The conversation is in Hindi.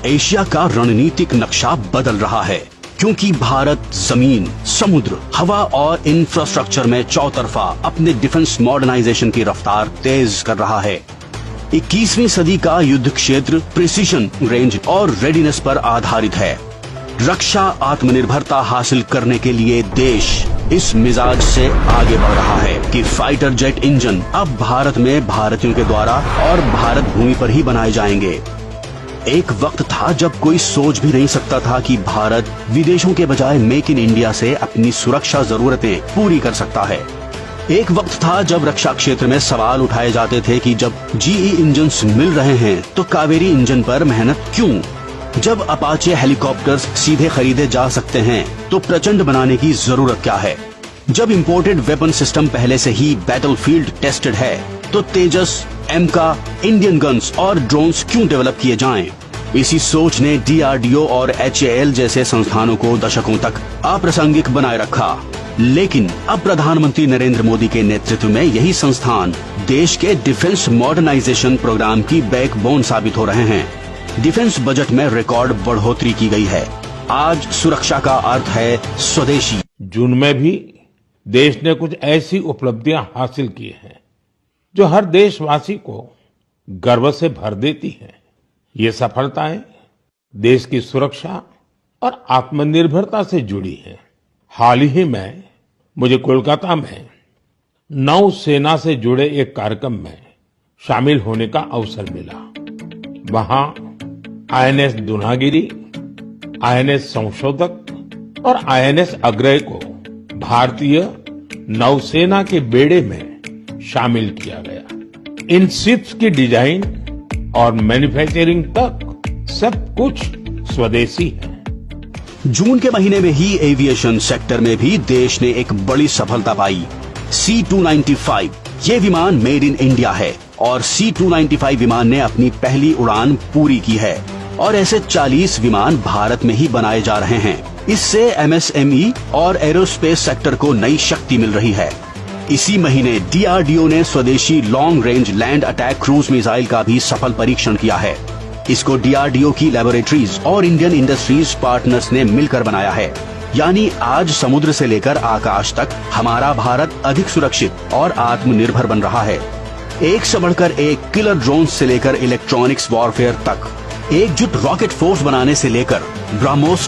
एशिया का रणनीतिक नक्शा बदल रहा है, क्योंकि भारत जमीन, समुद्र, हवा और इंफ्रास्ट्रक्चर में चौतरफा अपने डिफेंस मॉडर्नाइजेशन की रफ्तार तेज कर रहा है। 21वीं सदी का युद्ध क्षेत्र प्रिसीजन, रेंज और रेडीनेस पर आधारित है। रक्षा आत्मनिर्भरता हासिल करने के लिए देश इस मिजाज से आगे बढ़ रहा है कि फाइटर जेट इंजन अब भारत में भारतीयों के द्वारा और भारत भूमि पर ही बनाए जाएंगे। एक वक्त था जब कोई सोच भी नहीं सकता था कि भारत विदेशों के बजाय मेक इन इंडिया से अपनी सुरक्षा जरूरतें पूरी कर सकता है। एक वक्त था जब रक्षा क्षेत्र में सवाल उठाए जाते थे कि जब जीई इंजन्स मिल रहे हैं तो कावेरी इंजन पर मेहनत क्यों? जब अपाचे हेलीकॉप्टर्स सीधे खरीदे जा सकते हैं तो प्रचंड बनाने की जरूरत क्या है? जब इंपोर्टेड वेपन सिस्टम पहले से ही बैटलफील्ड टेस्टेड है तो तेजस, एमका, इंडियन गन्स और ड्रोन्स क्यों डेवलप किए जाएं? इसी सोच ने डीआरडीओ और एचएएल जैसे संस्थानों को दशकों तक अप्रासंगिक बनाए रखा। लेकिन अब प्रधानमंत्री नरेंद्र मोदी के नेतृत्व में यही संस्थान देश के डिफेंस मॉडर्नाइजेशन प्रोग्राम की बैकबोन साबित हो रहे हैं। डिफेंस बजट में रिकॉर्ड बढ़ोतरी की गई है। आज सुरक्षा का अर्थ है स्वदेशी। जून में भी देश ने कुछ ऐसी उपलब्धियां हासिल की हैं जो हर देशवासी को गर्व से भर देती हैं। ये सफलताएं देश की सुरक्षा और आत्मनिर्भरता से जुड़ी हैं। हाल ही में मुझे कोलकाता में नौसेना से जुड़े एक कार्यक्रम में शामिल होने का अवसर मिला। वहां आईएनएस दुनागिरी, आईएनएस संशोधक और आईएनएस अग्रय को भारतीय नौसेना के बेड़े में शामिल किया गया। इन शिप्स की डिजाइन और मैन्युफैक्चरिंग तक सब कुछ स्वदेशी है। जून के महीने में ही एविएशन सेक्टर में भी देश ने एक बड़ी सफलता पाई। C-295 ये विमान मेड इन इंडिया है और C-295 विमान ने अपनी पहली उड़ान पूरी की है और ऐसे 40 विमान भारत में ही बनाए जा रहे हैं। इससे एमएसएमई और एरोस्पेस सेक्टर को नई शक्ति मिल रही है। इसी महीने डीआरडीओ ने स्वदेशी long range land attack cruise missile का भी सफल परीक्षण किया है। इसको डीआरडीओ की लैबोरेटरीज और इंडियन इंडस्ट्रीज पार्टनर्स ने मिलकर बनाया है। यानी आज समुद्र से लेकर आकाश तक हमारा भारत अधिक सुरक्षित और आत्मनिर्भर बन रहा है। एक से बढ़कर एक किलर ड्रोन से लेकर इलेक्ट्रॉनिक्स वॉरफेयर तक, एकजुट रॉकेट फोर्स बनाने से लेकर ब्रह्मोस